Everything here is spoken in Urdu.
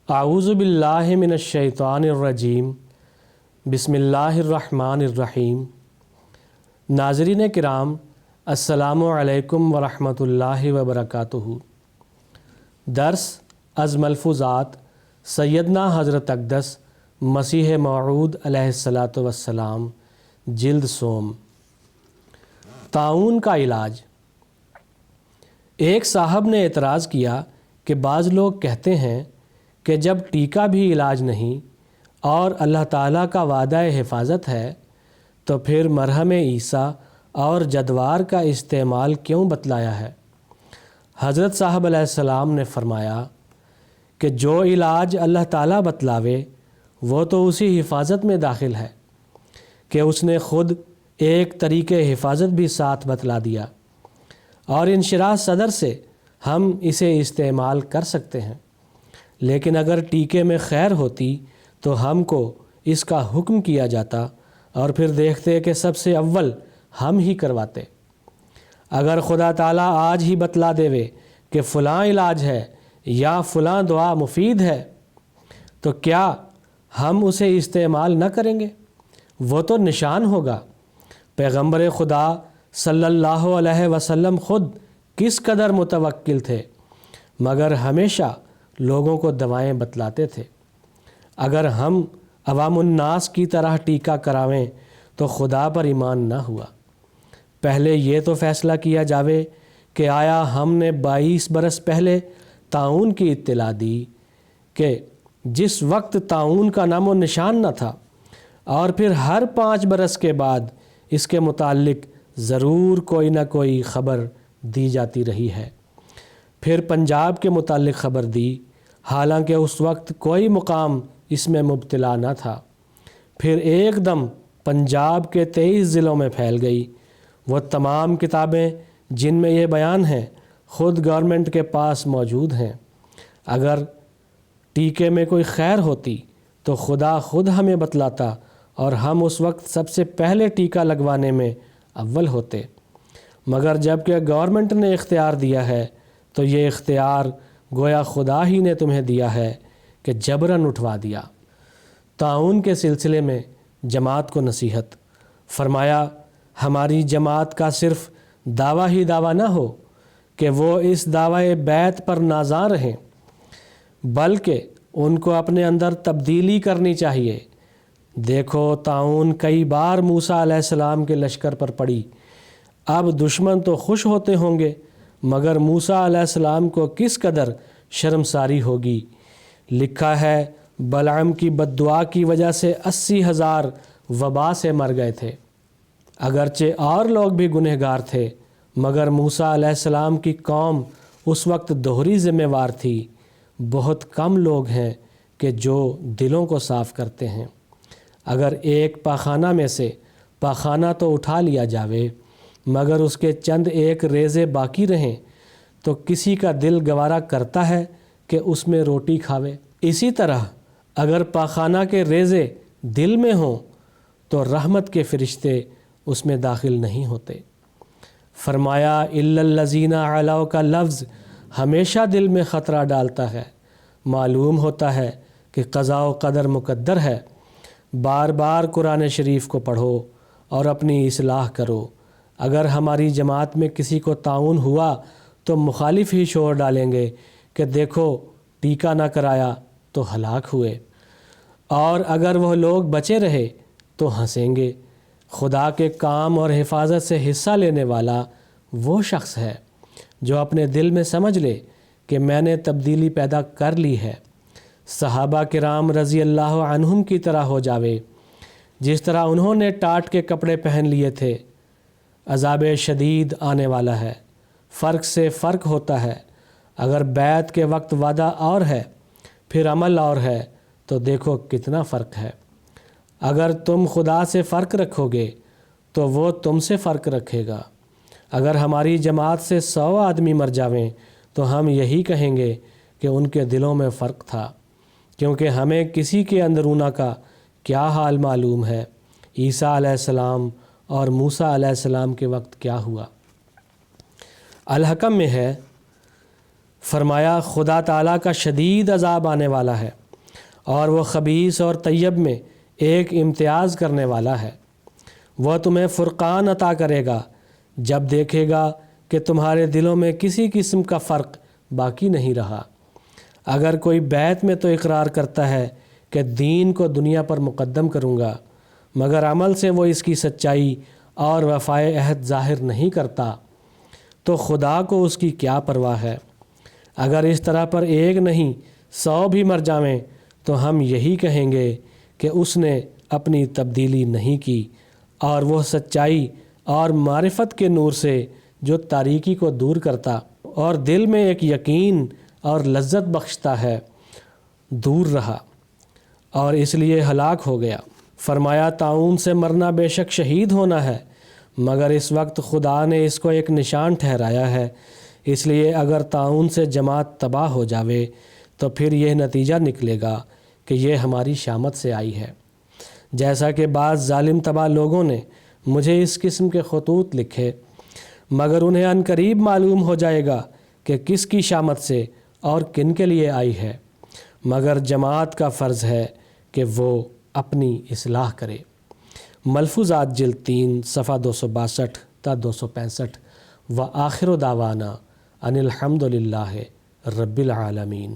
اعوذ باللہ من الشیطان الرجیم بسم اللہ الرحمن الرحیم۔ ناظرین کرام، السلام علیکم ورحمۃ اللہ وبرکاتہ۔ درس از ملفوظات سیدنا حضرت اقدس مسیح موعود علیہ الصلاۃ والسلام، جلد سوم۔ طاعون کا علاج۔ ایک صاحب نے اعتراض کیا کہ بعض لوگ کہتے ہیں کہ جب ٹیکہ بھی علاج نہیں اور اللہ تعالیٰ کا وعدہ حفاظت ہے تو پھر مرہم عیسیٰ اور جدوار کا استعمال کیوں بتلایا ہے؟ حضرت صاحب علیہ السلام نے فرمایا کہ جو علاج اللہ تعالیٰ بتلاوے وہ تو اسی حفاظت میں داخل ہے کہ اس نے خود ایک طریقے حفاظت بھی ساتھ بتلا دیا، اور انشراح صدر سے ہم اسے استعمال کر سکتے ہیں۔ لیکن اگر ٹیکے میں خیر ہوتی تو ہم کو اس کا حکم کیا جاتا اور پھر دیکھتے کہ سب سے اول ہم ہی کرواتے۔ اگر خدا تعالیٰ آج ہی بتلا دیوے کہ فلاں علاج ہے یا فلاں دعا مفید ہے تو کیا ہم اسے استعمال نہ کریں گے؟ وہ تو نشان ہوگا۔ پیغمبر خدا صلی اللہ علیہ وسلم خود کس قدر متوکل تھے، مگر ہمیشہ لوگوں کو دوائیں بتلاتے تھے۔ اگر ہم عوام الناس کی طرح ٹیکہ کراویں تو خدا پر ایمان نہ ہوا۔ پہلے یہ تو فیصلہ کیا جاوے کہ آیا ہم نے 22 برس پہلے طاعون کی اطلاع دی کہ جس وقت طاعون کا نام و نشان نہ تھا، اور پھر ہر 5 برس کے بعد اس کے متعلق ضرور کوئی نہ کوئی خبر دی جاتی رہی ہے۔ پھر پنجاب کے متعلق خبر دی، حالانکہ اس وقت کوئی مقام اس میں مبتلا نہ تھا۔ پھر ایک دم پنجاب کے 23 ضلعوں میں پھیل گئی۔ وہ تمام کتابیں جن میں یہ بیان ہیں خود گورنمنٹ کے پاس موجود ہیں۔ اگر ٹیکے میں کوئی خیر ہوتی تو خدا خود ہمیں بتلاتا اور ہم اس وقت سب سے پہلے ٹیکہ لگوانے میں اول ہوتے، مگر جب کہ گورنمنٹ نے اختیار دیا ہے تو یہ اختیار گویا خدا ہی نے تمہیں دیا ہے کہ جبراً اٹھوا دیا۔ طاعون کے سلسلے میں جماعت کو نصیحت۔ فرمایا، ہماری جماعت کا صرف دعویٰ ہی دعویٰ نہ ہو کہ وہ اس دعوی بیعت پر نازاں رہیں، بلکہ ان کو اپنے اندر تبدیلی کرنی چاہیے۔ دیکھو، طاعون کئی بار موسیٰ علیہ السلام کے لشکر پر پڑی۔ اب دشمن تو خوش ہوتے ہوں گے، مگر موسیٰ علیہ السلام کو کس قدر شرمساری ہوگی۔ لکھا ہے بلعام کی بد دعا کی وجہ سے 80,000 وبا سے مر گئے تھے۔ اگرچہ اور لوگ بھی گنہگار تھے، مگر موسیٰ علیہ السلام کی قوم اس وقت دوہری ذمہ وار تھی۔ بہت کم لوگ ہیں کہ جو دلوں کو صاف کرتے ہیں۔ اگر ایک پاخانہ میں سے پاخانہ تو اٹھا لیا جاوے، مگر اس کے چند ایک ریزے باقی رہیں تو کسی کا دل گوارا کرتا ہے کہ اس میں روٹی کھاوے۔ اسی طرح اگر پاخانہ کے ریزے دل میں ہوں تو رحمت کے فرشتے اس میں داخل نہیں ہوتے۔ فرمایا، الا الذین علوا کا لفظ ہمیشہ دل میں خطرہ ڈالتا ہے۔ معلوم ہوتا ہے کہ قضاء و قدر مقدر ہے۔ بار بار قرآن شریف کو پڑھو اور اپنی اصلاح کرو۔ اگر ہماری جماعت میں کسی کو طاعون ہوا تو مخالف ہی شور ڈالیں گے کہ دیکھو ٹیکہ نہ کرایا تو ہلاک ہوئے، اور اگر وہ لوگ بچے رہے تو ہنسیں گے۔ خدا کے کام اور حفاظت سے حصہ لینے والا وہ شخص ہے جو اپنے دل میں سمجھ لے کہ میں نے تبدیلی پیدا کر لی ہے۔ صحابہ کرام رضی اللہ عنہم کی طرح ہو جاوے، جس طرح انہوں نے ٹاٹ کے کپڑے پہن لیے تھے۔ عذاب شدید آنے والا ہے۔ فرق سے فرق ہوتا ہے۔ اگر بیعت کے وقت وعدہ اور ہے پھر عمل اور ہے تو دیکھو کتنا فرق ہے۔ اگر تم خدا سے فرق رکھو گے تو وہ تم سے فرق رکھے گا۔ اگر ہماری جماعت سے 100 آدمی مر جاویں تو ہم یہی کہیں گے کہ ان کے دلوں میں فرق تھا، کیونکہ ہمیں کسی کے اندرونہ کا کیا حال معلوم ہے۔ عیسیٰ علیہ السلام اور موسیٰ علیہ السلام کے وقت کیا ہوا۔ الحکم میں ہے، فرمایا خدا تعالیٰ کا شدید عذاب آنے والا ہے اور وہ خبیث اور طیب میں ایک امتیاز کرنے والا ہے۔ وہ تمہیں فرقان عطا کرے گا جب دیکھے گا کہ تمہارے دلوں میں کسی قسم کا فرق باقی نہیں رہا۔ اگر کوئی بیت میں تو اقرار کرتا ہے کہ دین کو دنیا پر مقدم کروں گا، مگر عمل سے وہ اس کی سچائی اور وفائے عہد ظاہر نہیں کرتا، تو خدا کو اس کی کیا پرواہ ہے؟ اگر اس طرح پر ایک نہیں 100 بھی مر جاویں تو ہم یہی کہیں گے کہ اس نے اپنی تبدیلی نہیں کی، اور وہ سچائی اور معرفت کے نور سے جو تاریکی کو دور کرتا اور دل میں ایک یقین اور لذت بخشتا ہے دور رہا، اور اس لیے ہلاک ہو گیا۔ فرمایا طاعون سے مرنا بے شک شہید ہونا ہے، مگر اس وقت خدا نے اس کو ایک نشان ٹھہرایا ہے، اس لیے اگر طاعون سے جماعت تباہ ہو جاوے تو پھر یہ نتیجہ نکلے گا کہ یہ ہماری شامت سے آئی ہے۔ جیسا کہ بعض ظالم تباہ لوگوں نے مجھے اس قسم کے خطوط لکھے، مگر انہیں عنقریب معلوم ہو جائے گا کہ کس کی شامت سے اور کن کے لیے آئی ہے، مگر جماعت کا فرض ہے کہ وہ اپنی اصلاح کرے۔ ملفوظات جلد 3 صفحہ 262 تا 265۔ وآخر دعوانا ان الحمد للہ رب العالمین۔